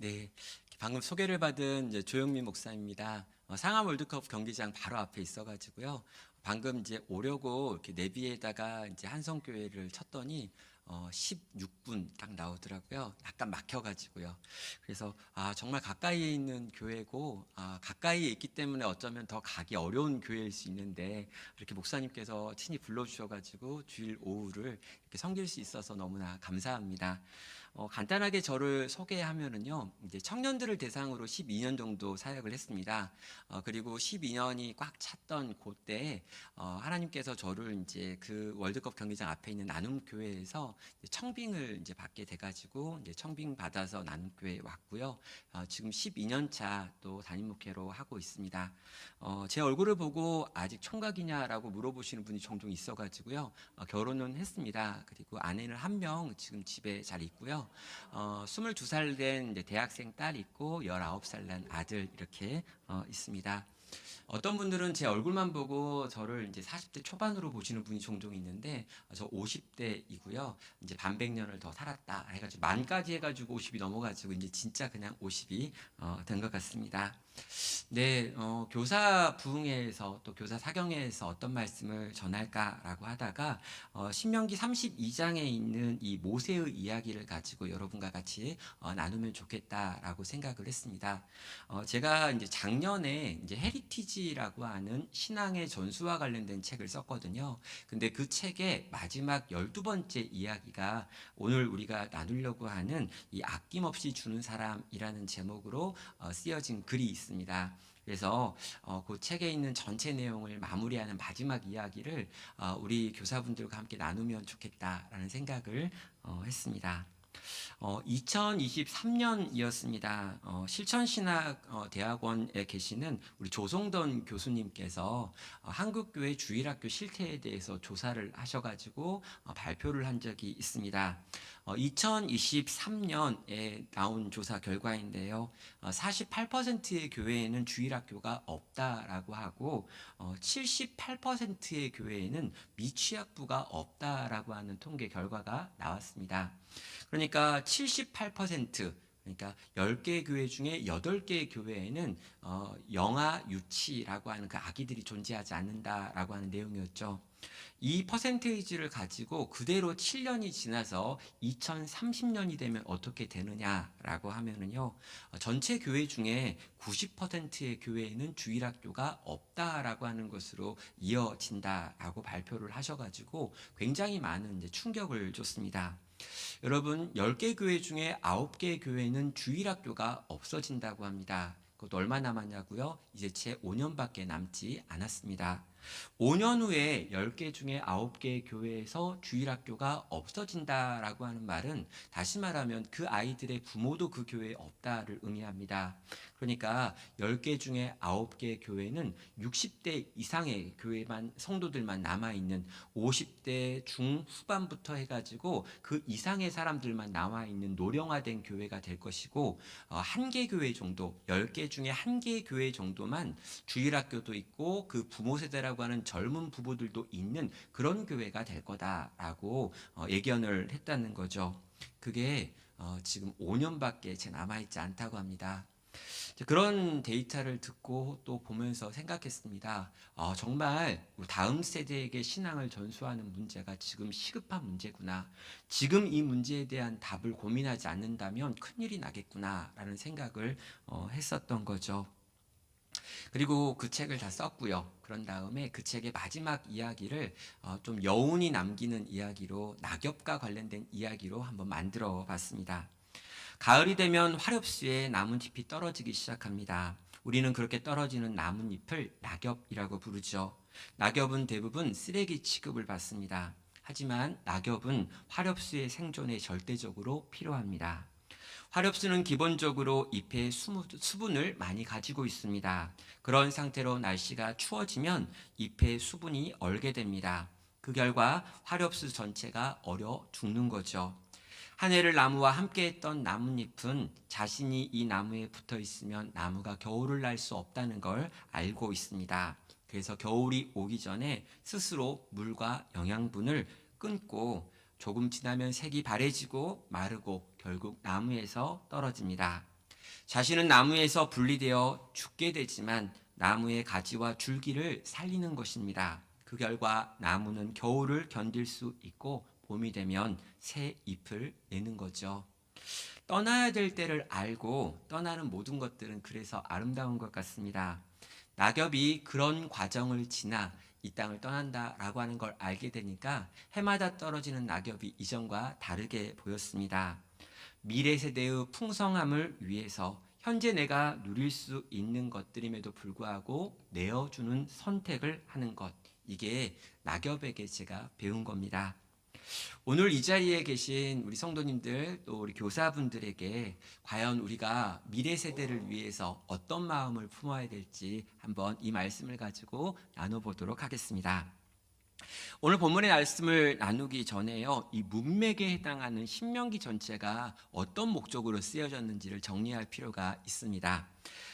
네, 방금 소개를 받은 이제 조영민 목사입니다. 상암 월드컵 경기장 바로 앞에 있어가지고요. 방금 이제 오려고 이렇게 내비에다가 이제 한성교회를 쳤더니 16분 딱 나오더라고요. 약간 막혀가지고요. 그래서 정말 가까이에 있는 교회고 가까이에 있기 때문에 어쩌면 더 가기 어려운 교회일 수 있는데 이렇게 목사님께서 친히 불러주셔가지고 주일 오후를 이렇게 섬길 수 있어서 너무나 감사합니다. 간단하게 저를 소개하면은요, 이제 청년들을 대상으로 12년 정도 사역을 했습니다. 그리고 12년이 꽉 찼던 그때에 하나님께서 저를 이제 그 월드컵 경기장 앞에 있는 나눔교회에서 청빙을 이제 받게 돼가지고 이제 청빙 받아서 나눔교회에 왔고요. 지금 12년 차 또 담임 목회로 하고 있습니다. 제 얼굴을 보고 아직 총각이냐라고 물어보시는 분이 종종 있어가지고요. 결혼은 했습니다. 그리고 아내는 한 명 지금 집에 잘 있고요. 22살 된 이제 대학생 딸 있고 19살 난 아들 이렇게 있습니다. 어떤 분들은 제 얼굴만 보고 저를 이제 40대 초반으로 보시는 분이 종종 있는데 저 50대이고요. 이제 반백년을 더 살았다 해가지고 만까지 해가지고 50이 넘어가지고 이제 진짜 그냥 50이 된 것 같습니다. 네, 교사 부흥회에서 또 교사 사경회에서 어떤 말씀을 전할까라고 하다가 신명기 32장에 있는 이 모세의 이야기를 가지고 여러분과 같이 나누면 좋겠다라고 생각을 했습니다. 제가 이제 작년에 이제 헤리티지라고 하는 신앙의 전수와 관련된 책을 썼거든요. 근데 그 책의 마지막 12번째 이야기가 오늘 우리가 나누려고 하는 이 아낌없이 주는 사람이라는 제목으로 쓰여진 글이 있습니다. 그래서 그 책에 있는 전체 내용을 마무리하는 마지막 이야기를 우리 교사분들과 함께 나누면 좋겠다라는 생각을 했습니다. 2023년이었습니다. 실천신학대학원에 계시는 우리 조성돈 교수님께서 한국교회 주일학교 실태에 대해서 조사를 하셔가지고 발표를 한 적이 있습니다. 2023년에 나온 조사 결과인데요. 48%의 교회에는 주일학교가 없다라고 하고 78%의 교회에는 미취학부가 없다라고 하는 통계 결과가 나왔습니다. 그러니까 78%, 그러니까 10개 교회 중에 8개 교회에는 영아 유치라고 하는 그 아기들이 존재하지 않는다라고 하는 내용이었죠. 이 퍼센테이지를 가지고 그대로 7년이 지나서 2030년이 되면 어떻게 되느냐라고 하면은요, 전체 교회 중에 90%의 교회에는 주일학교가 없다라고 하는 것으로 이어진다라고 발표를 하셔가지고 굉장히 많은 이제 충격을 줬습니다. 여러분, 10개 교회 중에 9개 교회는 주일학교가 없어진다고 합니다. 그것도 얼마 남았냐고요? 이제 채 5년밖에 남지 않았습니다. 5년 후에 10개 중에 9개 교회에서 주일학교가 없어진다라고 하는 말은 다시 말하면 그 아이들의 부모도 그 교회에 없다를 의미합니다. 그러니까 10개 중에 9개 교회는 60대 이상의 교회만 성도들만 남아있는 50대 중후반부터 해가지고 그 이상의 사람들만 남아있는 노령화된 교회가 될 것이고 한 개 교회 정도 10개 중에 한 개 교회 정도만 주일학교도 있고 그 부모 세대라고 하는 젊은 부부들도 있는 그런 교회가 될 거다라고 예견을 했다는 거죠. 그게 지금 5년밖에 채 남아있지 않다고 합니다. 그런 데이터를 듣고 또 보면서 생각했습니다. 정말 다음 세대에게 신앙을 전수하는 문제가 지금 시급한 문제구나. 지금 이 문제에 대한 답을 고민하지 않는다면 큰일이 나겠구나라는 생각을 했었던 거죠. 그리고 그 책을 다 썼고요. 그런 다음에 그 책의 마지막 이야기를 좀 여운이 남기는 이야기로 낙엽과 관련된 이야기로 한번 만들어 봤습니다. 가을이 되면 화렵수에 나뭇잎이 떨어지기 시작합니다. 우리는 그렇게 떨어지는 나뭇잎을 낙엽이라고 부르죠. 낙엽은 대부분 쓰레기 취급을 받습니다. 하지만 낙엽은 화렵수의 생존에 절대적으로 필요합니다. 화렵수는 기본적으로 잎의 수분을 많이 가지고 있습니다. 그런 상태로 날씨가 추워지면 잎의 수분이 얼게 됩니다. 그 결과 화렵수 전체가 얼어 죽는 거죠. 한 해를 나무와 함께 했던 나뭇잎은 자신이 이 나무에 붙어 있으면 나무가 겨울을 날 수 없다는 걸 알고 있습니다. 그래서 겨울이 오기 전에 스스로 물과 영양분을 끊고 조금 지나면 색이 바래지고 마르고 결국 나무에서 떨어집니다. 자신은 나무에서 분리되어 죽게 되지만 나무의 가지와 줄기를 살리는 것입니다. 그 결과 나무는 겨울을 견딜 수 있고 봄이 되면 새 잎을 내는 거죠. 떠나야 될 때를 알고 떠나는 모든 것들은 그래서 아름다운 것 같습니다. 낙엽이 그런 과정을 지나 이 땅을 떠난다라고 하는 걸 알게 되니까 해마다 떨어지는 낙엽이 이전과 다르게 보였습니다. 미래 세대의 풍성함을 위해서 현재 내가 누릴 수 있는 것들임에도 불구하고 내어주는 선택을 하는 것, 이게 낙엽에게 제가 배운 겁니다. 오늘 이 자리에 계신 우리 성도님들 또 우리 교사분들에게 과연 우리가 미래 세대를 위해서 어떤 마음을 품어야 될지 한번 이 말씀을 가지고 나눠보도록 하겠습니다. 오늘 본문의 말씀을 나누기 전에요, 이 문맥에 해당하는 신명기 전체가 어떤 목적으로 쓰여졌는지를 정리할 필요가 있습니다.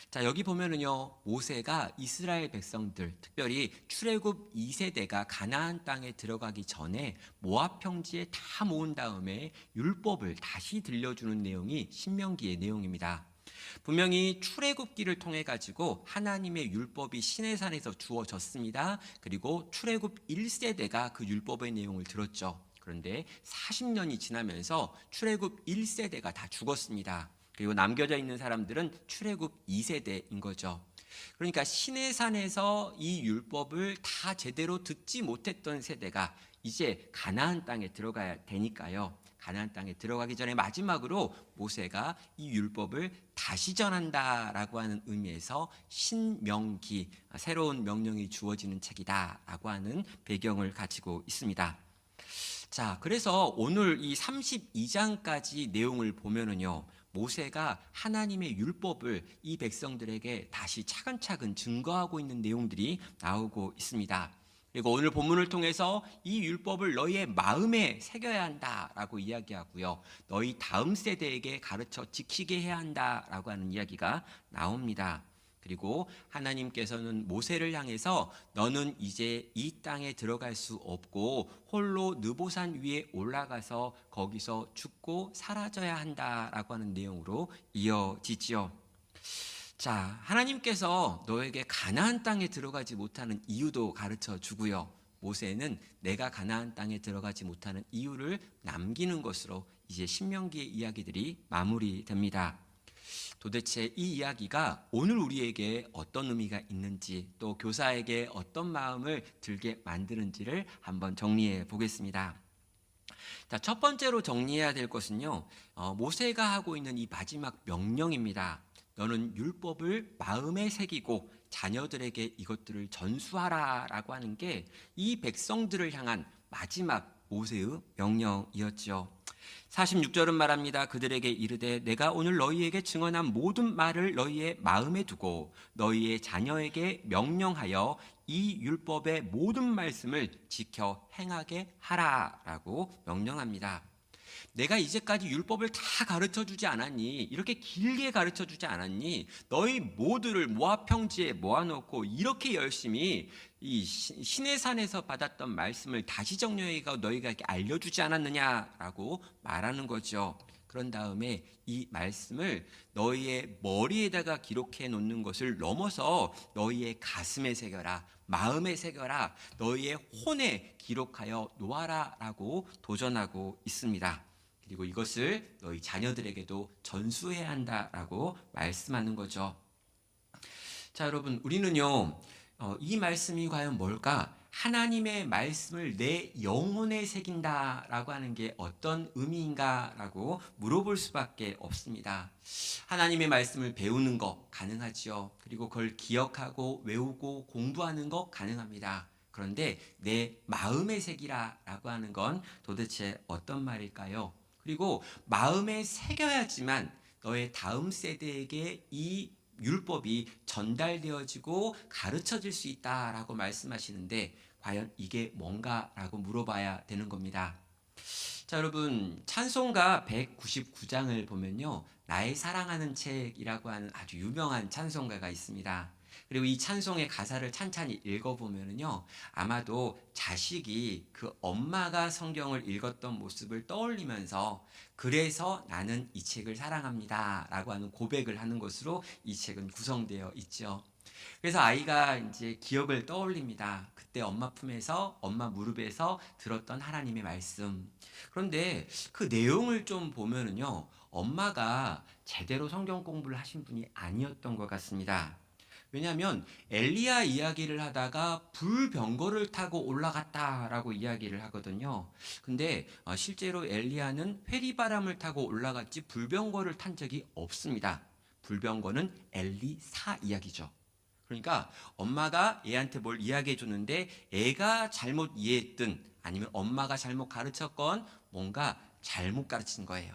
자, 여기 보면은요, 모세가 이스라엘 백성들, 특별히 출애굽 2세대가 가나안 땅에 들어가기 전에 모압 평지에 다 모은 다음에 율법을 다시 들려주는 내용이 신명기의 내용입니다. 분명히 출애굽기를 통해 가지고 하나님의 율법이 시내산에서 주어졌습니다. 그리고 출애굽 1세대가 그 율법의 내용을 들었죠. 그런데 40년이 지나면서 출애굽 1세대가 다 죽었습니다. 그리고 남겨져 있는 사람들은 출애굽 2세대인 거죠. 그러니까 시내산에서 이 율법을 다 제대로 듣지 못했던 세대가 이제 가나안 땅에 들어가야 되니까요. 가나안 땅에 들어가기 전에 마지막으로 모세가 이 율법을 다시 전한다라고 하는 의미에서 신명기, 새로운 명령이 주어지는 책이다라고 하는 배경을 가지고 있습니다. 자, 그래서 오늘 이 32장까지 내용을 보면은요, 모세가 하나님의 율법을 이 백성들에게 다시 차근차근 증거하고 있는 내용들이 나오고 있습니다. 그리고 오늘 본문을 통해서 이 율법을 너희의 마음에 새겨야 한다라고 이야기하고요, 너희 다음 세대에게 가르쳐 지키게 해야 한다라고 하는 이야기가 나옵니다. 그리고 하나님께서는 모세를 향해서 너는 이제 이 땅에 들어갈 수 없고 홀로 느보산 위에 올라가서 거기서 죽고 사라져야 한다라고 하는 내용으로 이어지지요. 자, 하나님께서 너에게 가나안 땅에 들어가지 못하는 이유도 가르쳐 주고요, 모세는 내가 가나안 땅에 들어가지 못하는 이유를 남기는 것으로 이제 신명기의 이야기들이 마무리됩니다. 도대체 이 이야기가 오늘 우리에게 어떤 의미가 있는지, 또 교사에게 어떤 마음을 들게 만드는지를 한번 정리해 보겠습니다. 자, 첫 번째로 정리해야 될 것은요, 모세가 하고 있는 이 마지막 명령입니다. 너는 율법을 마음에 새기고 자녀들에게 이것들을 전수하라라고 하는 게 이 백성들을 향한 마지막 모세의 명령이었죠. 46절은 말합니다. 그들에게 이르되 내가 오늘 너희에게 증언한 모든 말을 너희의 마음에 두고 너희의 자녀에게 명령하여 이 율법의 모든 말씀을 지켜 행하게 하라라고 명령합니다. 내가 이제까지 율법을 다 가르쳐주지 않았니? 이렇게 길게 가르쳐주지 않았니? 너희 모두를 모압 평지에 모아놓고 이렇게 열심히 이 시내산에서 받았던 말씀을 다시 정리해가 너희가 이렇게 알려주지 않았느냐라고 말하는 거죠. 그런 다음에 이 말씀을 너희의 머리에다가 기록해 놓는 것을 넘어서 너희의 가슴에 새겨라, 마음에 새겨라, 너희의 혼에 기록하여 놓아라라고 도전하고 있습니다. 그리고 이것을 너희 자녀들에게도 전수해야 한다라고 말씀하는 거죠. 자, 여러분, 우리는요, 이 말씀이 과연 뭘까? 하나님의 말씀을 내 영혼에 새긴다라고 하는 게 어떤 의미인가라고 물어볼 수밖에 없습니다. 하나님의 말씀을 배우는 거 가능하지요. 그리고 그걸 기억하고 외우고 공부하는 거 가능합니다. 그런데 내 마음에 새기라라고 하는 건 도대체 어떤 말일까요? 그리고 마음에 새겨야지만 너의 다음 세대에게 이 율법이 전달되어지고 가르쳐질 수 있다라고 말씀하시는데 과연 이게 뭔가라고 물어봐야 되는 겁니다. 자, 여러분, 찬송가 199장을 보면요, 나의 사랑하는 책이라고 하는 아주 유명한 찬송가가 있습니다. 그리고 이 찬송의 가사를 찬찬히 읽어보면요, 아마도 자식이 그 엄마가 성경을 읽었던 모습을 떠올리면서 그래서 나는 이 책을 사랑합니다 라고 하는 고백을 하는 것으로 이 책은 구성되어 있죠. 그래서 아이가 이제 기억을 떠올립니다. 그때 엄마 품에서, 엄마 무릎에서 들었던 하나님의 말씀. 그런데 그 내용을 좀 보면은요, 엄마가 제대로 성경 공부를 하신 분이 아니었던 것 같습니다. 왜냐하면 엘리야 이야기를 하다가 불병거를 타고 올라갔다라고 이야기를 하거든요. 근데 실제로 엘리야는 회리바람을 타고 올라갔지 불병거를 탄 적이 없습니다. 불병거는 엘리사 이야기죠. 그러니까 엄마가 애한테 뭘 이야기해 줬는데 애가 잘못 이해했든 아니면 엄마가 잘못 가르쳤건 뭔가 잘못 가르친 거예요.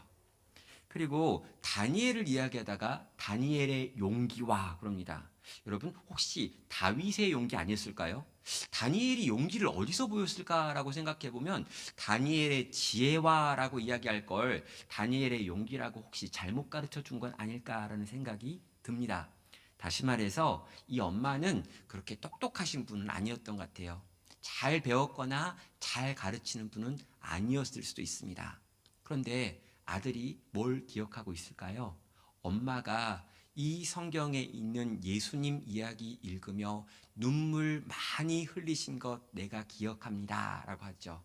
그리고 다니엘을 이야기하다가 다니엘의 용기와 그럽니다. 여러분 혹시 다윗의 용기 아니었을까요? 다니엘이 용기를 어디서 보였을까라고 생각해 보면 다니엘의 지혜와라고 이야기할 걸 다니엘의 용기라고 혹시 잘못 가르쳐 준 건 아닐까라는 생각이 듭니다. 다시 말해서 이 엄마는 그렇게 똑똑하신 분은 아니었던 것 같아요. 잘 배웠거나 잘 가르치는 분은 아니었을 수도 있습니다. 그런데 아들이 뭘 기억하고 있을까요? 엄마가 이 성경에 있는 예수님 이야기 읽으며 눈물 많이 흘리신 것 내가 기억합니다 라고 하죠.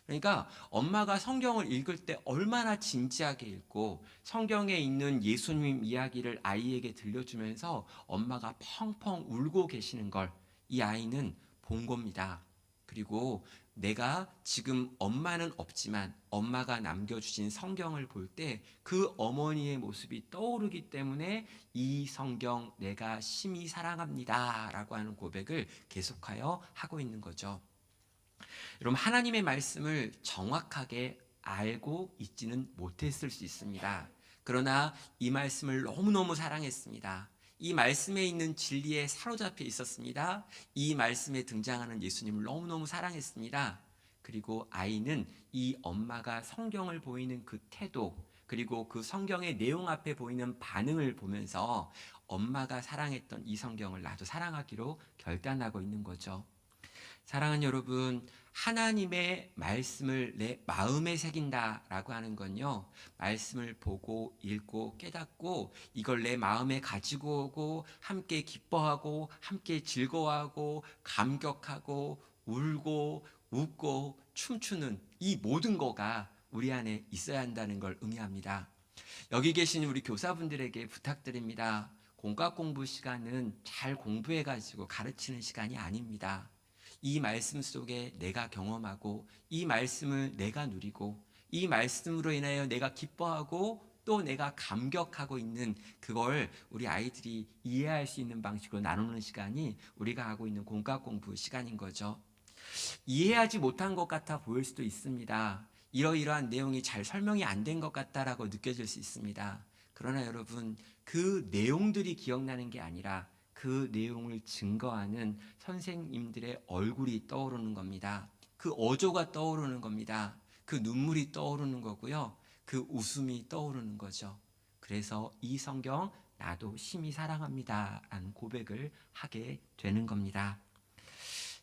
그러니까 엄마가 성경을 읽을 때 얼마나 진지하게 읽고 성경에 있는 예수님 이야기를 아이에게 들려주면서 엄마가 펑펑 울고 계시는 걸 이 아이는 본 겁니다. 그리고 내가 지금 엄마는 없지만 엄마가 남겨주신 성경을 볼 때 그 어머니의 모습이 떠오르기 때문에 이 성경 내가 심히 사랑합니다 라고 하는 고백을 계속하여 하고 있는 거죠. 여러분 하나님의 말씀을 정확하게 알고 있지는 못했을 수 있습니다. 그러나 이 말씀을 너무너무 사랑했습니다. 이 말씀에 있는 진리에 사로잡혀 있었습니다. 이 말씀에 등장하는 예수님을 너무너무 사랑했습니다. 그리고 아이는 이 엄마가 성경을 보이는 그 태도, 그리고 그 성경의 내용 앞에 보이는 반응을 보면서 엄마가 사랑했던 이 성경을 나도 사랑하기로 결단하고 있는 거죠. 사랑하는 여러분, 하나님의 말씀을 내 마음에 새긴다라고 하는 건요, 말씀을 보고 읽고 깨닫고 이걸 내 마음에 가지고 오고 함께 기뻐하고 함께 즐거워하고 감격하고 울고 웃고 춤추는 이 모든 거가 우리 안에 있어야 한다는 걸 의미합니다. 여기 계신 우리 교사분들에게 부탁드립니다. 공과 공부 시간은 잘 공부해가지고 가르치는 시간이 아닙니다. 이 말씀 속에 내가 경험하고 이 말씀을 내가 누리고 이 말씀으로 인하여 내가 기뻐하고 또 내가 감격하고 있는 그걸 우리 아이들이 이해할 수 있는 방식으로 나누는 시간이 우리가 하고 있는 공과 공부 시간인 거죠. 이해하지 못한 것 같아 보일 수도 있습니다. 이러이러한 내용이 잘 설명이 안 된 것 같다라고 느껴질 수 있습니다. 그러나 여러분, 그 내용들이 기억나는 게 아니라 그 내용을 증거하는 선생님들의 얼굴이 떠오르는 겁니다. 그 어조가 떠오르는 겁니다. 그 눈물이 떠오르는 거고요. 그 웃음이 떠오르는 거죠. 그래서 이 성경 나도 심히 사랑합니다 라는 고백을 하게 되는 겁니다.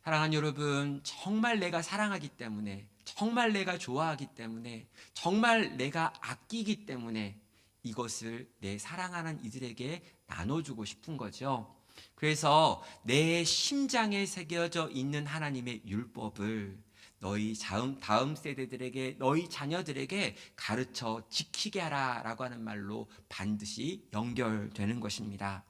사랑하는 여러분, 정말 내가 사랑하기 때문에, 정말 내가 좋아하기 때문에, 정말 내가 아끼기 때문에 이것을 내 사랑하는 이들에게 나눠주고 싶은 거죠. 그래서 내 심장에 새겨져 있는 하나님의 율법을 너희 다음 세대들에게, 너희 자녀들에게 가르쳐 지키게 하라라고 하는 말로 반드시 연결되는 것입니다.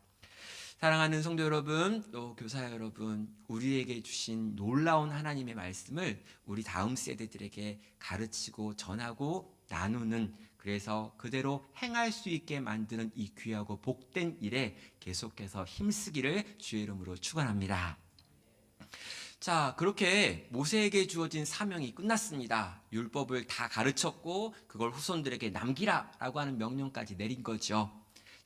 사랑하는 성도 여러분, 또 교사 여러분, 우리에게 주신 놀라운 하나님의 말씀을 우리 다음 세대들에게 가르치고 전하고 나누는, 그래서 그대로 행할 수 있게 만드는 이 귀하고 복된 일에 계속해서 힘쓰기를 주의 이름으로 축원합니다. 자, 그렇게 모세에게 주어진 사명이 끝났습니다. 율법을 다 가르쳤고 그걸 후손들에게 남기라라고 하는 명령까지 내린 거죠.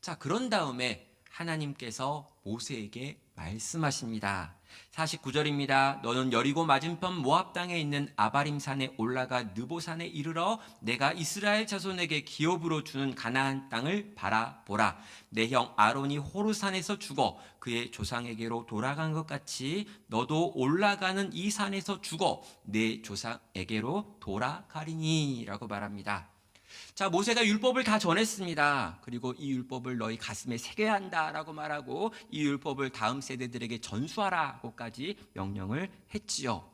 자, 그런 다음에 하나님께서 모세에게 말씀하십니다. 49절입니다. 너는 여리고 맞은편 모압 땅에 있는 아바림 산에 올라가 느보산에 이르러 내가 이스라엘 자손에게 기업으로 주는 가나안 땅을 바라보라. 내 형 아론이 호르산에서 죽어 그의 조상에게로 돌아간 것 같이 너도 올라가는 이 산에서 죽어 내 조상에게로 돌아가리니 라고 말합니다. 자, 모세가 율법을 다 전했습니다. 그리고 이 율법을 너희 가슴에 새겨야 한다라고 말하고 이 율법을 다음 세대들에게 전수하라고까지 명령을 했지요.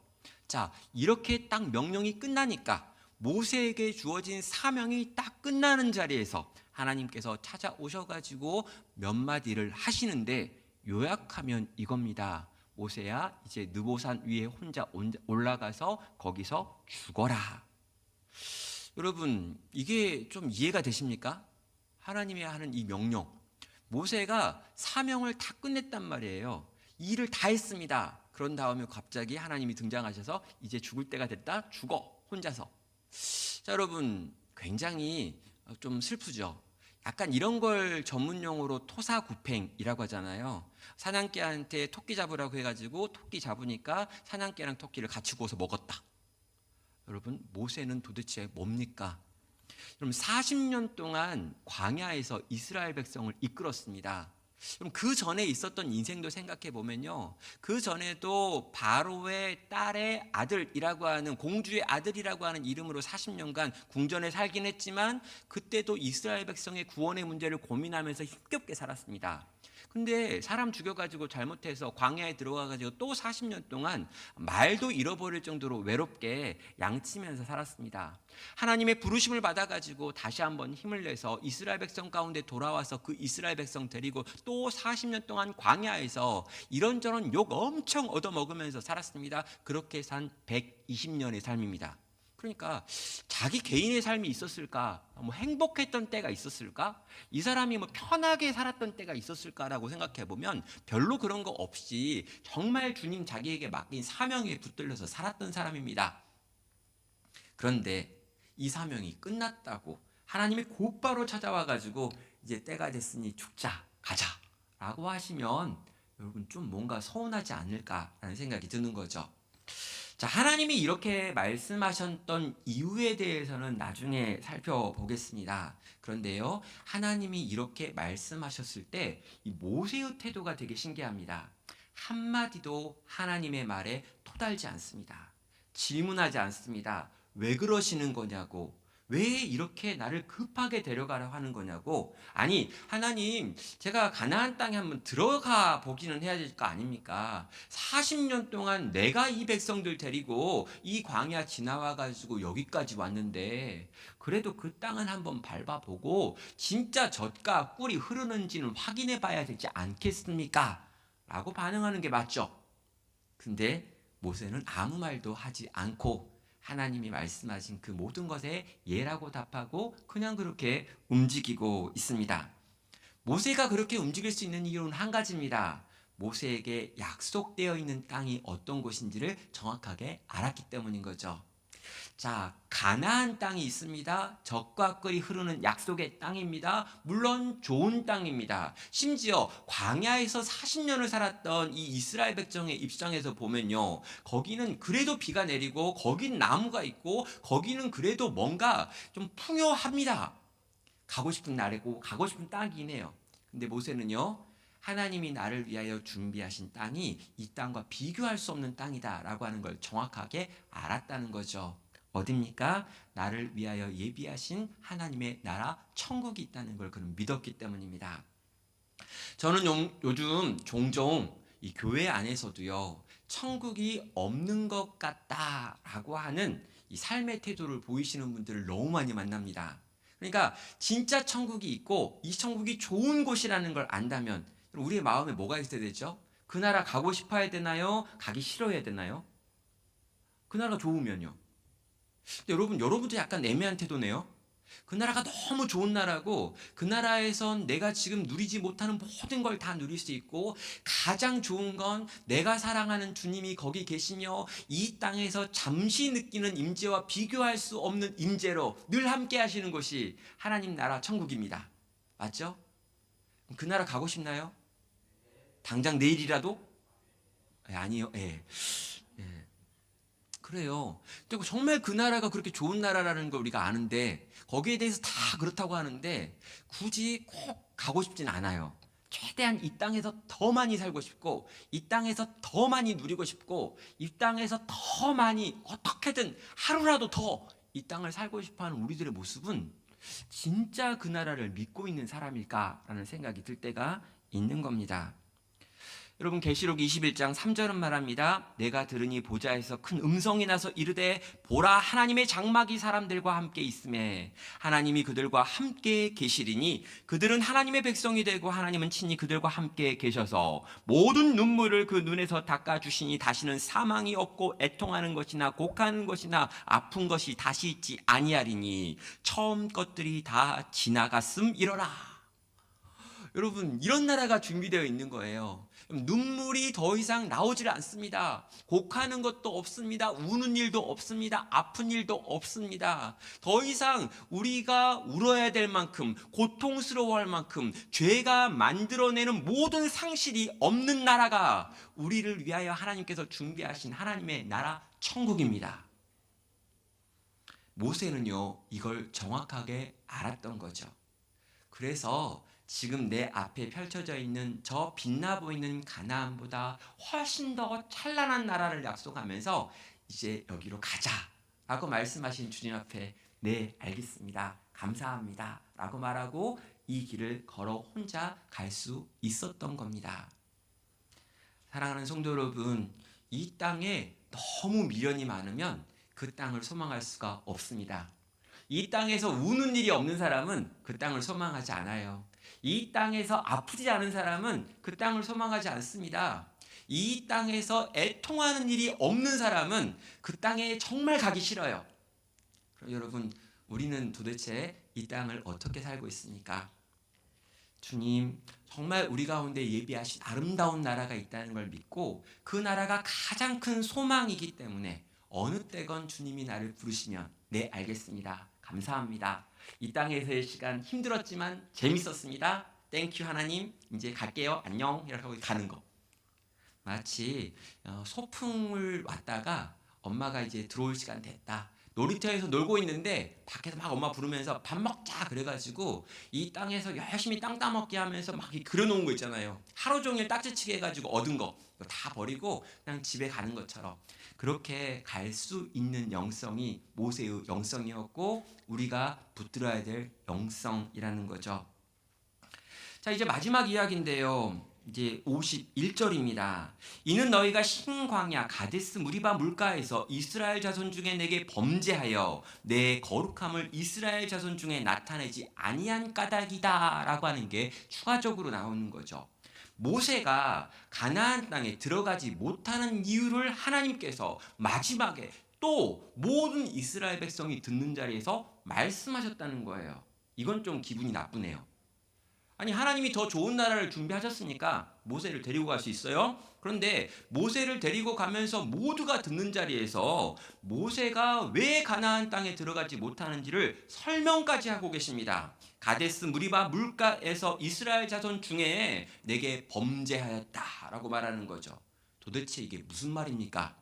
자, 이렇게 딱 명령이 끝나니까 모세에게 주어진 사명이 딱 끝나는 자리에서 하나님께서 찾아오셔가지고 몇 마디를 하시는데 요약하면 이겁니다. 모세야, 이제 느보산 위에 혼자 올라가서 거기서 죽어라. 여러분, 이게 좀 이해가 되십니까? 하나님이 하는 이 명령. 모세가 사명을 다 끝냈단 말이에요. 일을 다 했습니다. 그런 다음에 갑자기 하나님이 등장하셔서 이제 죽을 때가 됐다. 죽어. 혼자서. 자, 여러분, 굉장히 좀 슬프죠. 약간 이런 걸 전문용어로 토사구팽이라고 하잖아요. 사냥개한테 토끼 잡으라고 해가지고 토끼 잡으니까 사냥개랑 토끼를 같이 구워서 먹었다. 여러분, 모세는 도대체 뭡니까? 그럼 40년 동안 광야에서 이스라엘 백성을 이끌었습니다. 그럼 그 전에 있었던 인생도 생각해 보면요, 그 전에도 바로의 딸의 아들이라고 하는, 공주의 아들이라고 하는 이름으로 40년간 궁전에 살긴 했지만 그때도 이스라엘 백성의 구원의 문제를 고민하면서 힘겹게 살았습니다. 근데 사람 죽여가지고 잘못해서 광야에 들어가가지고 또 40년 동안 말도 잃어버릴 정도로 외롭게 양치면서 살았습니다. 하나님의 부르심을 받아가지고 다시 한번 힘을 내서 이스라엘 백성 가운데 돌아와서 그 이스라엘 백성 데리고 또 40년 동안 광야에서 이런저런 욕 엄청 얻어먹으면서 살았습니다. 그렇게 산 120년의 삶입니다. 그러니까 자기 개인의 삶이 있었을까? 뭐 행복했던 때가 있었을까? 이 사람이 뭐 편하게 살았던 때가 있었을까라고 생각해 보면 별로 그런 거 없이 정말 주님 자기에게 맡긴 사명에 붙들려서 살았던 사람입니다. 그런데 이 사명이 끝났다고 하나님이 곧바로 찾아와 가지고 이제 때가 됐으니 죽자, 가자라고 하시면 여러분 좀 뭔가 서운하지 않을까라는 생각이 드는 거죠. 자, 하나님이 이렇게 말씀하셨던 이유에 대해서는 나중에 살펴보겠습니다. 그런데요, 하나님이 이렇게 말씀하셨을 때 이 모세의 태도가 되게 신기합니다. 한마디도 하나님의 말에 토달지 않습니다. 질문하지 않습니다. 왜 그러시는 거냐고, 왜 이렇게 나를 급하게 데려가려 하는 거냐고. 아니, 하나님, 제가 가나안 땅에 한번 들어가 보기는 해야 될 거 아닙니까? 40년 동안 내가 이 백성들 데리고 이 광야 지나와 가지고 여기까지 왔는데 그래도 그 땅은 한번 밟아보고 진짜 젖과 꿀이 흐르는지는 확인해 봐야 되지 않겠습니까? 라고 반응하는 게 맞죠. 근데 모세는 아무 말도 하지 않고 하나님이 말씀하신 그 모든 것에 예라고 답하고 그냥 그렇게 움직이고 있습니다. 모세가 그렇게 움직일 수 있는 이유는 한 가지입니다. 모세에게 약속되어 있는 땅이 어떤 곳인지를 정확하게 알았기 때문인 거죠. 자, 가나안 땅이 있습니다. 젖과 꿀이 흐르는 약속의 땅입니다. 물론 좋은 땅입니다. 심지어 광야에서 40년을 살았던 이 이스라엘 백성의 입장에서 보면요, 거기는 그래도 비가 내리고 거긴 나무가 있고 거기는 그래도 뭔가 좀 풍요합니다. 가고 싶은 나라고 가고 싶은 땅이네요. 근데 모세는요, 하나님이 나를 위하여 준비하신 땅이 이 땅과 비교할 수 없는 땅이다 라고 하는 걸 정확하게 알았다는 거죠. 어딥니까? 나를 위하여 예비하신 하나님의 나라 천국이 있다는 걸 그는 믿었기 때문입니다. 저는 요즘 종종 이 교회 안에서도요, 천국이 없는 것 같다라고 하는 이 삶의 태도를 보이시는 분들을 너무 많이 만납니다. 그러니까 진짜 천국이 있고 이 천국이 좋은 곳이라는 걸 안다면 우리의 마음에 뭐가 있어야 되죠? 그 나라 가고 싶어야 되나요? 가기 싫어야 되나요? 그 나라 좋으면요. 근데 여러분도 약간 애매한 태도네요. 그 나라가 너무 좋은 나라고 그 나라에선 내가 지금 누리지 못하는 모든 걸 다 누릴 수 있고 가장 좋은 건 내가 사랑하는 주님이 거기 계시며 이 땅에서 잠시 느끼는 임재와 비교할 수 없는 임재로 늘 함께 하시는 곳이 하나님 나라 천국입니다. 맞죠? 그 나라 가고 싶나요? 당장 내일이라도? 아니요. 예. 예. 그래요. 그리고 정말 그 나라가 그렇게 좋은 나라라는 걸 우리가 아는데 거기에 대해서 다 그렇다고 하는데 굳이 꼭 가고 싶진 않아요. 최대한 이 땅에서 더 많이 살고 싶고 이 땅에서 더 많이 누리고 싶고 이 땅에서 더 많이 어떻게든 하루라도 더 이 땅을 살고 싶어하는 우리들의 모습은 진짜 그 나라를 믿고 있는 사람일까라는 생각이 들 때가 있는 겁니다. 여러분 계시록 21장 3절은 말합니다. 내가 들으니 보좌에서 큰 음성이 나서 이르되 보라 하나님의 장막이 사람들과 함께 있음에 하나님이 그들과 함께 계시리니 그들은 하나님의 백성이 되고 하나님은 친히 그들과 함께 계셔서 모든 눈물을 그 눈에서 닦아주시니 다시는 사망이 없고 애통하는 것이나 곡하는 것이나 아픈 것이 다시 있지 아니하리니 처음 것들이 다 지나갔음이러라. 여러분 이런 나라가 준비되어 있는 거예요. 눈물이 더 이상 나오질 않습니다. 곡하는 것도 없습니다. 우는 일도 없습니다. 아픈 일도 없습니다. 더 이상 우리가 울어야 될 만큼 고통스러워할 만큼 죄가 만들어내는 모든 상실이 없는 나라가 우리를 위하여 하나님께서 준비하신 하나님의 나라 천국입니다. 모세는요 이걸 정확하게 알았던 거죠. 그래서 지금 내 앞에 펼쳐져 있는 저 빛나 보이는 가나안보다 훨씬 더 찬란한 나라를 약속하면서 이제 여기로 가자라고 말씀하신 주님 앞에 네 알겠습니다 감사합니다 라고 말하고 이 길을 걸어 혼자 갈 수 있었던 겁니다. 사랑하는 성도 여러분, 이 땅에 너무 미련이 많으면 그 땅을 소망할 수가 없습니다. 이 땅에서 우는 일이 없는 사람은 그 땅을 소망하지 않아요. 이 땅에서 아프지 않은 사람은 그 땅을 소망하지 않습니다. 이 땅에서 애통하는 일이 없는 사람은 그 땅에 정말 가기 싫어요. 그럼 여러분, 우리는 도대체 이 땅을 어떻게 살고 있습니까? 주님, 정말 우리 가운데 예비하신 아름다운 나라가 있다는 걸 믿고 그 나라가 가장 큰 소망이기 때문에 어느 때건 주님이 나를 부르시면 네 알겠습니다 감사합니다 이 땅에서의 시간 힘들었지만 재밌었습니다 땡큐 하나님 이제 갈게요 안녕 이렇게 하고 가는 거. 마치 소풍을 왔다가 엄마가 이제 들어올 시간 됐다 놀이터에서 놀고 있는데 밖에서 막 엄마 부르면서 밥 먹자 그래가지고 이 땅에서 열심히 땅 따먹기 하면서 막 그려놓은 거 있잖아요. 하루 종일 딱지치기 해가지고 얻은 거 다 버리고 그냥 집에 가는 것처럼 그렇게 갈 수 있는 영성이 모세의 영성이었고 우리가 붙들어야 될 영성이라는 거죠. 자, 이제 마지막 이야기인데요. 이제 51절입니다. 이는 너희가 신 광야 가데스 무리바 물가에서 이스라엘 자손 중에 내게 범죄하여 내 거룩함을 이스라엘 자손 중에 나타내지 아니한 까닭이다라고 하는 게 추가적으로 나오는 거죠. 모세가 가나안 땅에 들어가지 못하는 이유를 하나님께서 마지막에 또 모든 이스라엘 백성이 듣는 자리에서 말씀하셨다는 거예요. 이건 좀 기분이 나쁘네요. 아니 하나님이 더 좋은 나라를 준비하셨으니까 모세를 데리고 갈 수 있어요. 그런데 모세를 데리고 가면서 모두가 듣는 자리에서 모세가 왜 가나안 땅에 들어가지 못하는지를 설명까지 하고 계십니다. 가데스 무리바 물가에서 이스라엘 자손 중에 내게 범죄하였다라고 말하는 거죠. 도대체 이게 무슨 말입니까?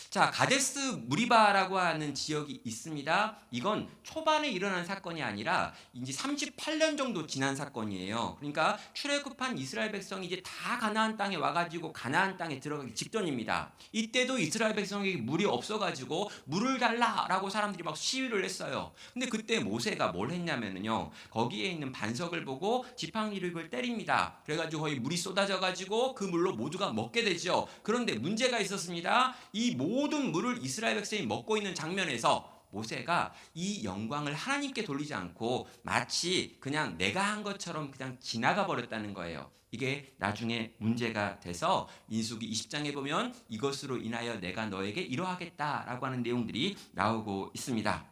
자, 가데스 무리바라고 하는 지역이 있습니다. 이건 초반에 일어난 사건이 아니라 이제 38년 정도 지난 사건이에요. 그러니까 출애굽한 이스라엘 백성이 이제 다 가나안 땅에 와가지고 가나안 땅에 들어가기 직전입니다. 이때도 이스라엘 백성에게 물이 없어가지고 물을 달라라고 사람들이 막 시위를 했어요. 근데 그때 모세가 뭘 했냐면요, 거기에 있는 반석을 보고 지팡이를 때립니다. 그래가지고 거의 물이 쏟아져가지고 그 물로 모두가 먹게 되죠. 그런데 문제가 있었습니다. 이 모든 물을 이스라엘 백성이 먹고 있는 장면에서 모세가 이 영광을 하나님께 돌리지 않고 마치 그냥 내가 한 것처럼 그냥 지나가 버렸다는 거예요. 이게 나중에 문제가 돼서 민수기 20장에 보면 이것으로 인하여 내가 너에게 이러하겠다라고 하는 내용들이 나오고 있습니다.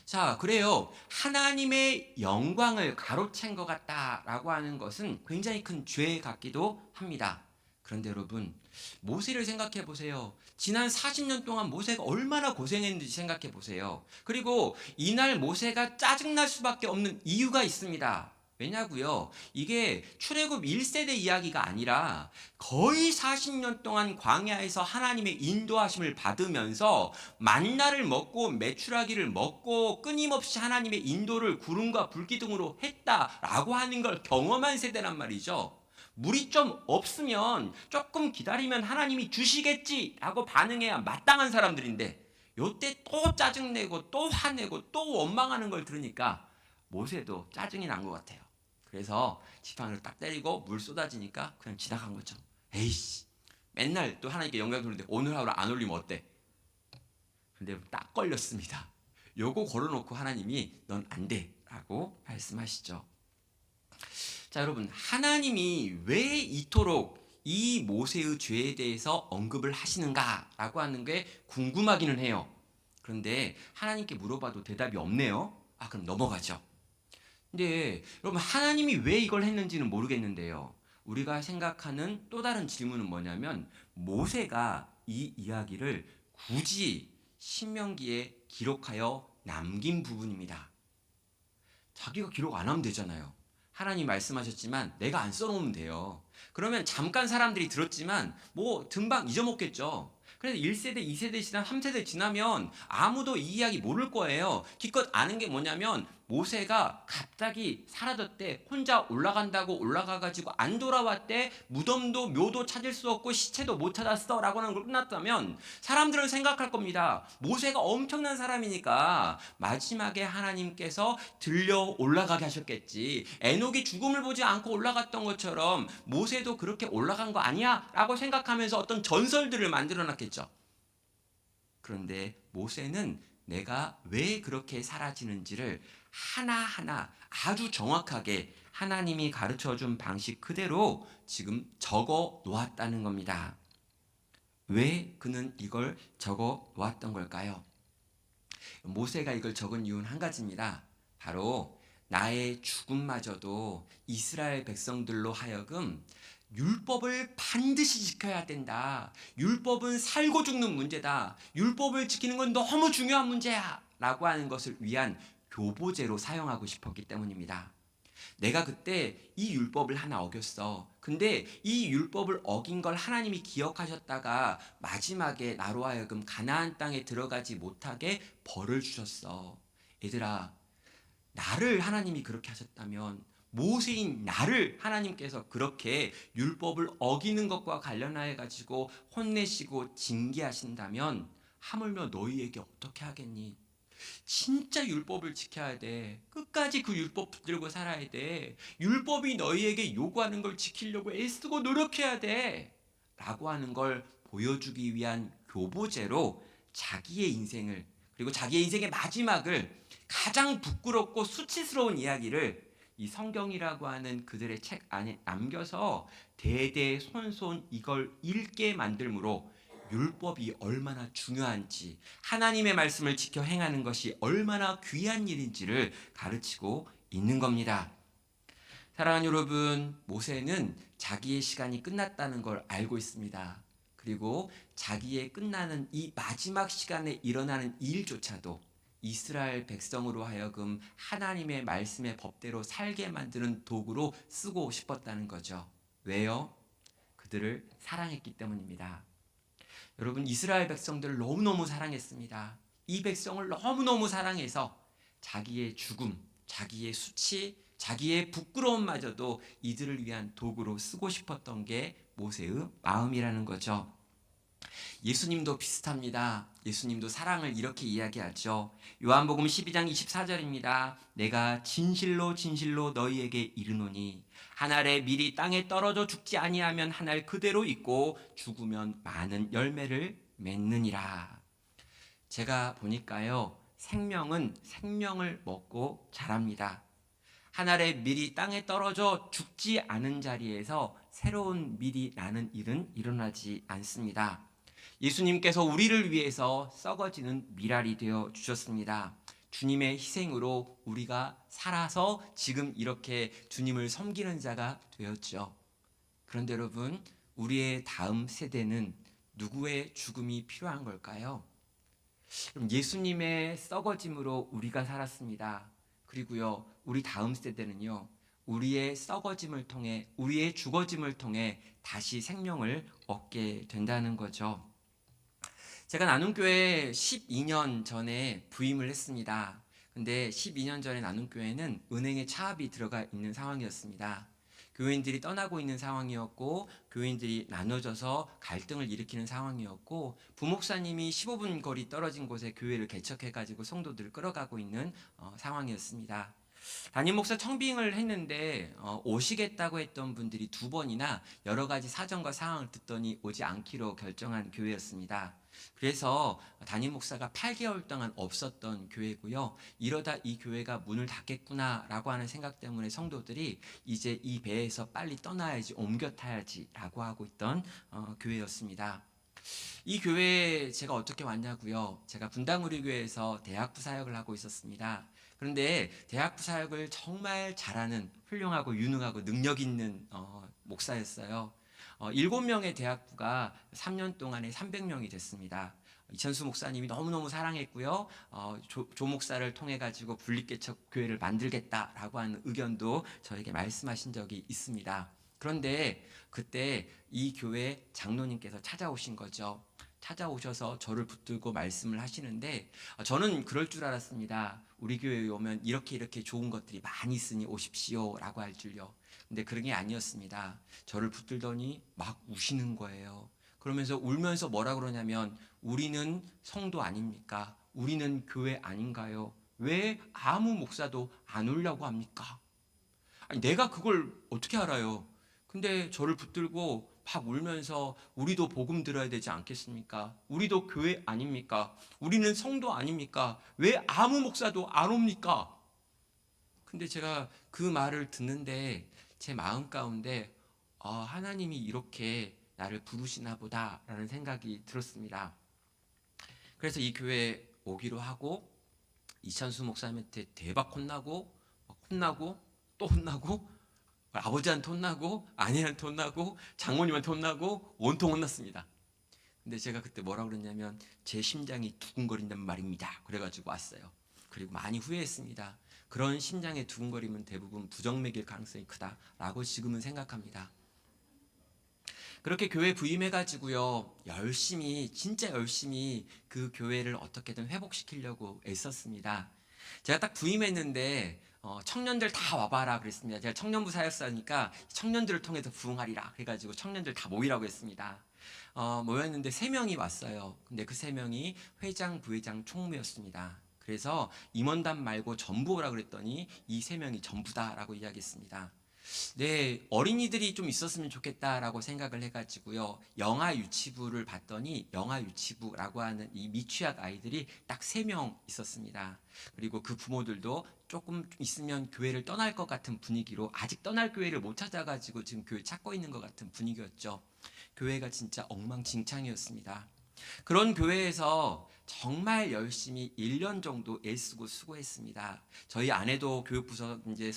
자, 그래요. 하나님의 영광을 가로챈 것 같다라고 하는 것은 굉장히 큰 죄 같기도 합니다. 그런데 여러분, 모세를 생각해 보세요. 지난 40년 동안 모세가 얼마나 고생했는지 생각해 보세요. 그리고 이날 모세가 짜증날 수밖에 없는 이유가 있습니다. 왜냐고요? 이게 출애굽 1세대 이야기가 아니라 거의 40년 동안 광야에서 하나님의 인도하심을 받으면서 만나를 먹고 메추라기를 먹고 끊임없이 하나님의 인도를 구름과 불기둥으로 했다라고 하는 걸 경험한 세대란 말이죠. 물이 좀 없으면 조금 기다리면 하나님이 주시겠지라고 반응해야 마땅한 사람들인데, 요때 또 짜증내고 또 화내고 또 원망하는 걸 들으니까 모세도 짜증이 난 것 같아요. 그래서 지팡이를 딱 때리고 물 쏟아지니까 그냥 지나간 거죠. 에이씨, 맨날 또 하나님께 영광 돌리는데 오늘 하루 안 올리면 어때? 근데 딱 걸렸습니다. 요거 걸어놓고 하나님이 넌 안 돼 라고 말씀하시죠. 자, 여러분, 하나님이 왜 이토록 이 모세의 죄에 대해서 언급을 하시는가 라고 하는 게 궁금하기는 해요. 그런데 하나님께 물어봐도 대답이 없네요. 그럼 넘어가죠. 근데 여러분, 하나님이 왜 이걸 했는지는 모르겠는데요. 우리가 생각하는 또 다른 질문은 뭐냐면, 모세가 이 이야기를 굳이 신명기에 기록하여 남긴 부분입니다. 자기가 기록 안 하면 되잖아요. 하나님 말씀하셨지만 내가 안 써놓으면 돼요. 그러면 잠깐 사람들이 들었지만 뭐 금방 잊어먹겠죠. 그래서 1세대, 2세대 지나 3세대 지나면 아무도 이 이야기 모를 거예요. 기껏 아는 게 뭐냐면, 모세가 갑자기 사라졌대. 혼자 올라간다고 올라가가지고 안 돌아왔대. 무덤도 묘도 찾을 수 없고 시체도 못 찾았어 라고 하는 걸 끝났다면 사람들은 생각할 겁니다. 모세가 엄청난 사람이니까 마지막에 하나님께서 들려 올라가게 하셨겠지. 에녹이 죽음을 보지 않고 올라갔던 것처럼 모세도 그렇게 올라간 거 아니야? 라고 생각하면서 어떤 전설들을 만들어 놨겠죠. 그런데 모세는 내가 왜 그렇게 사라지는지를 하나하나 아주 정확하게 하나님이 가르쳐 준 방식 그대로 지금 적어 놓았다는 겁니다. 왜 그는 이걸 적어 놓았던 걸까요? 모세가 이걸 적은 이유는 한 가지입니다. 바로 나의 죽음마저도 이스라엘 백성들로 하여금 율법을 반드시 지켜야 된다. 율법은 살고 죽는 문제다. 율법을 지키는 건 너무 중요한 문제야. 라고 하는 것을 위한 교보제로 사용하고 싶었기 때문입니다. 내가 그때 이 율법을 하나 어겼어. 근데 이 율법을 어긴 걸 하나님이 기억하셨다가 마지막에 나로 하여금 가나안 땅에 들어가지 못하게 벌을 주셨어. 얘들아, 나를 하나님이 그렇게 하셨다면 모세인 나를 하나님께서 그렇게 율법을 어기는 것과 관련하여 가지고 혼내시고 징계하신다면 하물며 너희에게 어떻게 하겠니? 진짜 율법을 지켜야 돼. 끝까지 그 율법 붙들고 살아야 돼. 율법이 너희에게 요구하는 걸 지키려고 애쓰고 노력해야 돼. 라고 하는 걸 보여주기 위한 교보제로 자기의 인생을, 그리고 자기의 인생의 마지막을, 가장 부끄럽고 수치스러운 이야기를 이 성경이라고 하는 그들의 책 안에 남겨서 대대손손 이걸 읽게 만들므로 율법이 얼마나 중요한지, 하나님의 말씀을 지켜 행하는 것이 얼마나 귀한 일인지를 가르치고 있는 겁니다. 사랑하는 여러분, 모세는 자기의 시간이 끝났다는 걸 알고 있습니다. 그리고 자기의 끝나는 이 마지막 시간에 일어나는 일조차도 이스라엘 백성으로 하여금 하나님의 말씀의 법대로 살게 만드는 도구로 쓰고 싶었다는 거죠. 왜요? 그들을 사랑했기 때문입니다. 여러분, 이스라엘 백성들을 너무너무 사랑했습니다. 이 백성을 너무너무 사랑해서 자기의 죽음, 자기의 수치, 자기의 부끄러움마저도 이들을 위한 도구로 쓰고 싶었던 게 모세의 마음이라는 거죠. 예수님도 비슷합니다. 예수님도 사랑을 이렇게 이야기하죠. 요한복음 12장 24절입니다. 내가 진실로 진실로 너희에게 이르노니 한 알의 밀이 땅에 떨어져 죽지 아니하면 한 알 그대로 있고 죽으면 많은 열매를 맺느니라. 제가 보니까요, 생명은 생명을 먹고 자랍니다. 한 알의 밀이 땅에 떨어져 죽지 않은 자리에서 새로운 밀이 나는 일은 일어나지 않습니다. 예수님께서 우리를 위해서 썩어지는 밀알이 되어 주셨습니다. 주님의 희생으로 우리가 살아서 지금 이렇게 주님을 섬기는 자가 되었죠. 그런데 여러분, 우리의 다음 세대는 누구의 죽음이 필요한 걸까요? 그럼 예수님의 썩어짐으로 우리가 살았습니다. 그리고요, 우리 다음 세대는요, 우리의 썩어짐을 통해, 우리의 죽어짐을 통해 다시 생명을 얻게 된다는 거죠. 제가 나눔교회 12년 전에 부임을 했습니다. 근데 12년 전에 나눔교회는 은행에 차압이 들어가 있는 상황이었습니다. 교인들이 떠나고 있는 상황이었고, 교인들이 나눠져서 갈등을 일으키는 상황이었고, 부목사님이 15분 거리 떨어진 곳에 교회를 개척해가지고 성도들을 끌어가고 있는 상황이었습니다. 담임 목사 청빙을 했는데 오시겠다고 했던 분들이 2번이나 여러 가지 사정과 상황을 듣더니 오지 않기로 결정한 교회였습니다. 그래서 담임 목사가 8개월 동안 없었던 교회고요. 이러다 이 교회가 문을 닫겠구나라고 하는 생각 때문에 성도들이 이제 이 배에서 빨리 떠나야지, 옮겨 타야지라고 하고 있던 교회였습니다. 이 교회에 제가 어떻게 왔냐고요? 제가 분당우리교회에서 대학부 사역을 하고 있었습니다. 그런데 대학부 사역을 정말 잘하는, 훌륭하고 유능하고 능력 있는 목사였어요. 7명의 대학부가 3년 동안에 300명이 됐습니다. 이천수 목사님이 너무너무 사랑했고요. 조 목사를 통해 가지고 분립개척 교회를 만들겠다라고 하는 의견도 저에게 말씀하신 적이 있습니다. 그런데 그때 이 교회 장로님께서 찾아오신 거죠. 찾아오셔서 저를 붙들고 말씀을 하시는데 저는 그럴 줄 알았습니다. 우리 교회에 오면 이렇게 좋은 것들이 많이 있으니 오십시오 라고 할 줄요. 근데 그런 게 아니었습니다. 저를 붙들더니 막 우시는 거예요. 그러면서 울면서 뭐라 그러냐면, 우리는 성도 아닙니까? 우리는 교회 아닌가요? 왜 아무 목사도 안 오려고 합니까? 아니, 내가 그걸 어떻게 알아요? 근데 저를 붙들고 막 울면서, 우리도 복음 들어야 되지 않겠습니까? 우리도 교회 아닙니까? 우리는 성도 아닙니까? 왜 아무 목사도 안 옵니까? 근데 제가 그 말을 듣는데 제 마음 가운데 하나님이 이렇게 나를 부르시나 보다라는 생각이 들었습니다. 그래서 이 교회에 오기로 하고, 이찬수 목사님한테 대박 혼나고 또 혼나고, 아버지한테 혼나고, 아내한테 혼나고, 장모님한테 혼나고, 온통 혼났습니다. 근데 제가 그때 뭐라고 그랬냐면, 제 심장이 두근거린단 말입니다. 그래가지고 왔어요. 그리고 많이 후회했습니다. 그런 심장의 두근거림은 대부분 부정맥일 가능성이 크다라고 지금은 생각합니다. 그렇게 교회 부임해가지고요, 진짜 열심히 그 교회를 어떻게든 회복시키려고 애썼습니다. 제가 딱 부임했는데 청년들 다 와봐라 그랬습니다. 제가 청년부 사역사니까 청년들을 통해서 부흥하리라 그래가지고 청년들 다 모이라고 했습니다. 모였는데 3명이 왔어요. 근데 그 3명이 회장, 부회장, 총무였습니다. 그래서 임원단 말고 전부 오라 그랬더니 이 3명이 전부다라고 이야기했습니다. 네, 어린이들이 좀 있었으면 좋겠다라고 생각을 해가지고요, 영아 유치부를 봤더니 영아 유치부라고 하는 이 미취학 아이들이 딱 3명 있었습니다. 그리고 그 부모들도 조금 있으면 교회를 떠날 것 같은 분위기로, 아직 떠날 교회를 못 찾아가지고 지금 교회 찾고 있는 것 같은 분위기였죠. 교회가 진짜 엉망진창이었습니다. 그런 교회에서 정말 열심히 1년 정도 애쓰고 수고했습니다. 저희 아내도 교육부서 이제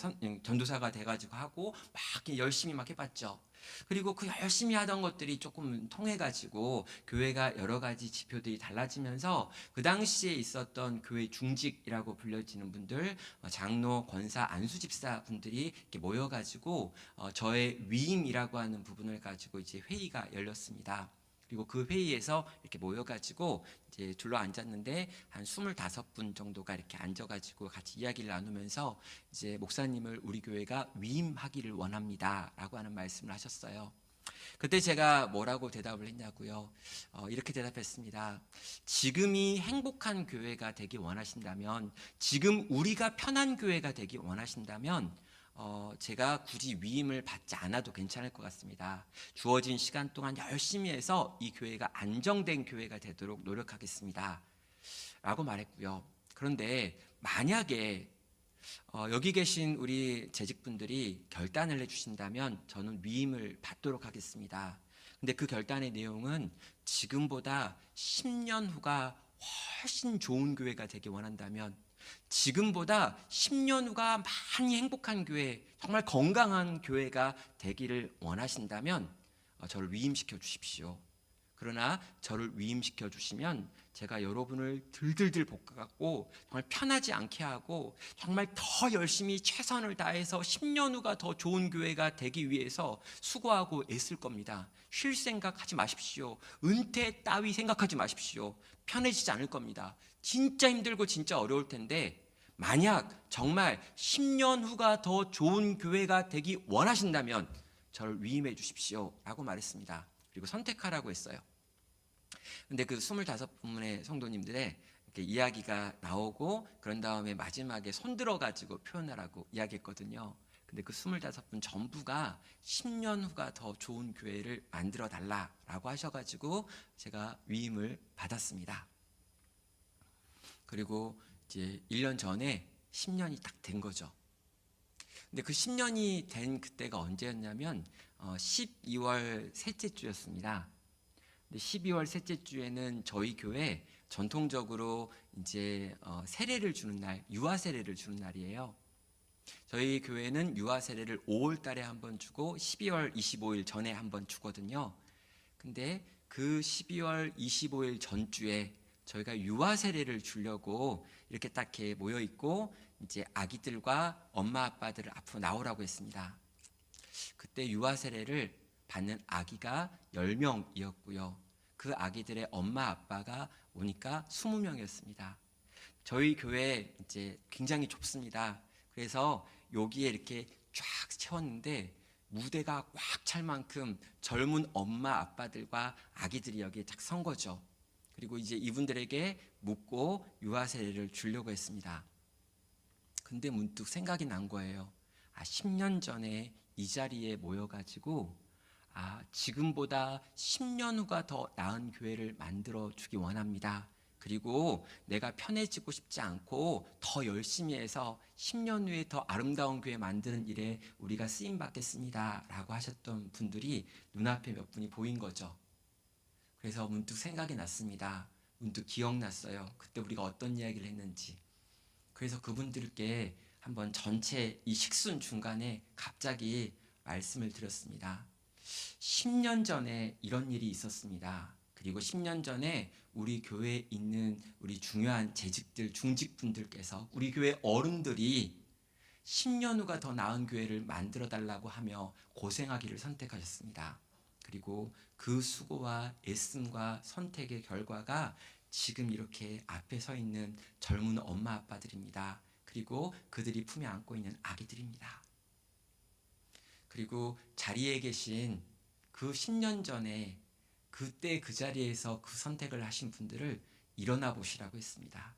전도사가 돼가지고 하고 막 열심히 막 해봤죠. 그리고 그 열심히 하던 것들이 조금 통해가지고 교회가 여러 가지 지표들이 달라지면서, 그 당시에 있었던 교회 중직이라고 불려지는 분들, 장로, 권사, 안수집사 분들이 이렇게 모여가지고 저의 위임이라고 하는 부분을 가지고 이제 회의가 열렸습니다. 그리고 그 회의에서 이렇게 모여가지고 이제 둘러 앉았는데 한 25분 정도가 이렇게 앉아가지고 같이 이야기를 나누면서, 이제 목사님을 우리 교회가 위임하기를 원합니다라고 하는 말씀을 하셨어요. 그때 제가 뭐라고 대답을 했냐고요? 이렇게 대답했습니다. 지금이 행복한 교회가 되기 원하신다면, 지금 우리가 편한 교회가 되기 원하신다면 제가 굳이 위임을 받지 않아도 괜찮을 것 같습니다. 주어진 시간 동안 열심히 해서 이 교회가 안정된 교회가 되도록 노력하겠습니다 라고 말했고요. 그런데 만약에 여기 계신 우리 재직분들이 결단을 해주신다면 저는 위임을 받도록 하겠습니다. 근데 그 결단의 내용은, 지금보다 10년 후가 훨씬 좋은 교회가 되기 원한다면, 지금보다 10년 후가 많이 행복한 교회, 정말 건강한 교회가 되기를 원하신다면 저를 위임시켜 주십시오. 그러나 저를 위임시켜 주시면 제가 여러분을 들들들 볶아갖고 정말 편하지 않게 하고 정말 더 열심히 최선을 다해서 10년 후가 더 좋은 교회가 되기 위해서 수고하고 애쓸 겁니다. 쉴 생각하지 마십시오. 은퇴 따위 생각하지 마십시오. 편해지지 않을 겁니다. 진짜 힘들고 진짜 어려울 텐데 만약 정말 10년 후가 더 좋은 교회가 되기 원하신다면 저를 위임해 주십시오 라고 말했습니다. 그리고 선택하라고 했어요. 근데 그 25분의 성도님들의 이렇게 이야기가 나오고 그런 다음에 마지막에 손들어 가지고 표현하라고 이야기했거든요. 근데 그 25분 전부가 10년 후가 더 좋은 교회를 만들어 달라라고 하셔가지고 제가 위임을 받았습니다. 그리고 이제 1년 전에 10년이 딱 된 거죠. 근데 그 10년이 된 그때가 언제였냐면 12월 셋째 주였습니다. 근데 12월 셋째 주에는 저희 교회 전통적으로 이제 세례를 주는 날, 유아 세례를 주는 날이에요. 저희 교회는 유아 세례를 5월 달에 한 번 주고 12월 25일 전에 한 번 주거든요. 근데 그 12월 25일 전주에 저희가 유아 세례를 주려고 이렇게 딱 이렇게 모여 있고 이제 아기들과 엄마 아빠들을 앞으로 나오라고 했습니다. 그때 유아 세례를 받는 아기가 10명이었고요. 그 아기들의 엄마 아빠가 오니까 20명이었습니다. 저희 교회 이제 굉장히 좁습니다. 그래서 여기에 이렇게 쫙 채웠는데 무대가 꽉 찰 만큼 젊은 엄마 아빠들과 아기들이 여기에 딱 선 거죠. 그리고 이제 이분들에게 묻고 유아 세례를 주려고 했습니다. 근데 문득 생각이 난 거예요. 10년 전에 이 자리에 모여가지고 지금보다 10년 후가 더 나은 교회를 만들어 주기 원합니다. 그리고 내가 편해지고 싶지 않고 더 열심히 해서 10년 후에 더 아름다운 교회 만드는 일에 우리가 쓰임 받겠습니다 라고 하셨던 분들이 눈앞에 몇 분이 보인 거죠. 그래서 문득 생각이 났습니다. 문득 기억났어요. 그때 우리가 어떤 이야기를 했는지. 그래서 그분들께 한번 전체 이 식순 중간에 갑자기 말씀을 드렸습니다. 10년 전에 이런 일이 있었습니다. 그리고 10년 전에 우리 교회에 있는 우리 중요한 재직들, 중직분들께서 우리 교회 어른들이 10년 후가 더 나은 교회를 만들어 달라고 하며 고생하기를 선택하셨습니다. 그리고 그 수고와 애씀과 선택의 결과가 지금 이렇게 앞에 서 있는 젊은 엄마 아빠들입니다. 그리고 그들이 품에 안고 있는 아기들입니다. 그리고 자리에 계신 그 10년 전에 그때 그 자리에서 그 선택을 하신 분들을 일어나 보시라고 했습니다.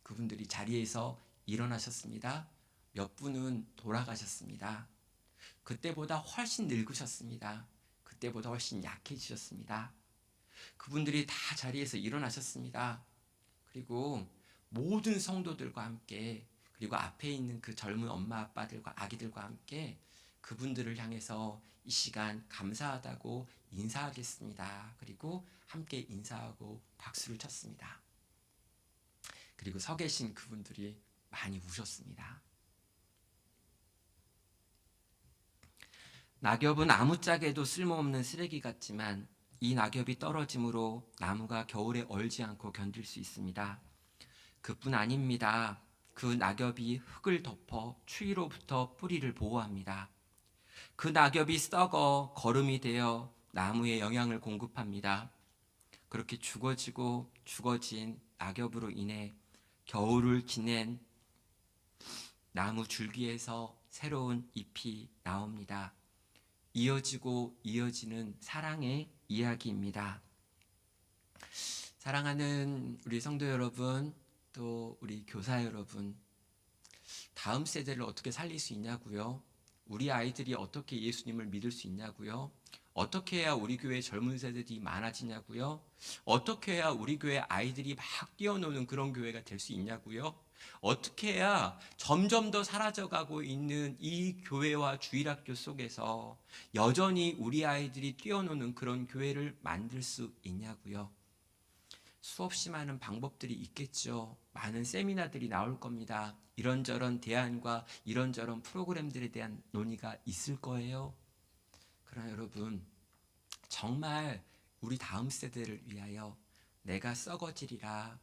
그분들이 자리에서 일어나셨습니다. 몇 분은 돌아가셨습니다. 그때보다 훨씬 늙으셨습니다. 그때보다 훨씬 약해지셨습니다. 그분들이 다 자리에서 일어나셨습니다. 그리고 모든 성도들과 함께 그리고 앞에 있는 그 젊은 엄마 아빠들과 아기들과 함께 그분들을 향해서 이 시간 감사하다고 인사하겠습니다. 그리고 함께 인사하고 박수를 쳤습니다. 그리고 서 계신 그분들이 많이 우셨습니다. 낙엽은 아무짝에도 쓸모없는 쓰레기 같지만 이 낙엽이 떨어짐으로 나무가 겨울에 얼지 않고 견딜 수 있습니다. 그뿐 아닙니다. 그 낙엽이 흙을 덮어 추위로부터 뿌리를 보호합니다. 그 낙엽이 썩어 거름이 되어 나무에 영양을 공급합니다. 그렇게 죽어지고 죽어진 낙엽으로 인해 겨울을 지낸 나무 줄기에서 새로운 잎이 나옵니다. 이어지고 이어지는 사랑의 이야기입니다. 사랑하는 우리 성도 여러분, 또 우리 교사 여러분, 다음 세대를 어떻게 살릴 수 있냐고요? 우리 아이들이 어떻게 예수님을 믿을 수 있냐고요? 어떻게 해야 우리 교회 젊은 세대들이 많아지냐고요? 어떻게 해야 우리 교회 아이들이 막 뛰어노는 그런 교회가 될 수 있냐고요? 어떻게 해야 점점 더 사라져가고 있는 이 교회와 주일학교 속에서 여전히 우리 아이들이 뛰어노는 그런 교회를 만들 수 있냐고요? 수없이 많은 방법들이 있겠죠. 많은 세미나들이 나올 겁니다. 이런저런 대안과 이런저런 프로그램들에 대한 논의가 있을 거예요. 그러나 여러분, 정말 우리 다음 세대를 위하여 내가 썩어지리라,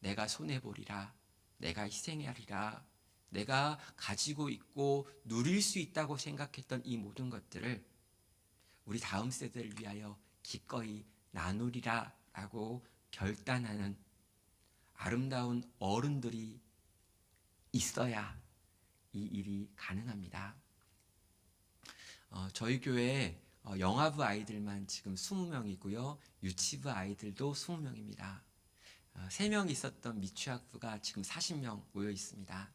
내가 손해보리라, 내가 희생하리라, 내가 가지고 있고 누릴 수 있다고 생각했던 이 모든 것들을 우리 다음 세대를 위하여 기꺼이 나누리라 라고 결단하는 아름다운 어른들이 있어야 이 일이 가능합니다. 저희 교회에 영아부 아이들만 지금 20명이고요. 유치부 아이들도 20명입니다. 3명 있었던 미취학부가 지금 40명 모여 있습니다.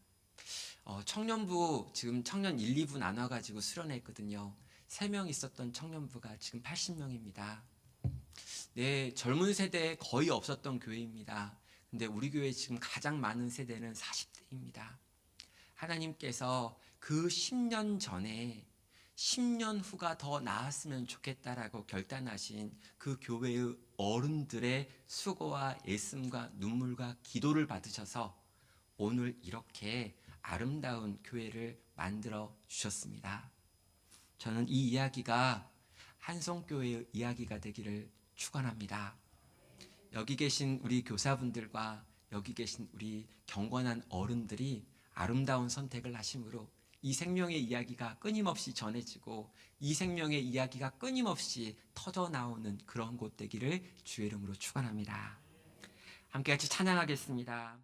청년부 지금 청년 1, 2부 나눠가지고 수련했거든요. 3명 있었던 청년부가 지금 80명입니다. 네, 젊은 세대에 거의 없었던 교회입니다. 근데 우리 교회 지금 가장 많은 세대는 40대입니다. 하나님께서 그 10년 전에 10년 후가 더 나았으면 좋겠다라고 결단하신 그 교회의 어른들의 수고와 애씀과 눈물과 기도를 받으셔서 오늘 이렇게 아름다운 교회를 만들어 주셨습니다. 저는 이 이야기가 한송교회의 이야기가 되기를 축원합니다. 여기 계신 우리 교사분들과 여기 계신 우리 경건한 어른들이 아름다운 선택을 하심으로 이 생명의 이야기가 끊임없이 전해지고 이 생명의 이야기가 끊임없이 터져 나오는 그런 곳 되기를 주의 이름으로 축원합니다. 함께 같이 찬양하겠습니다.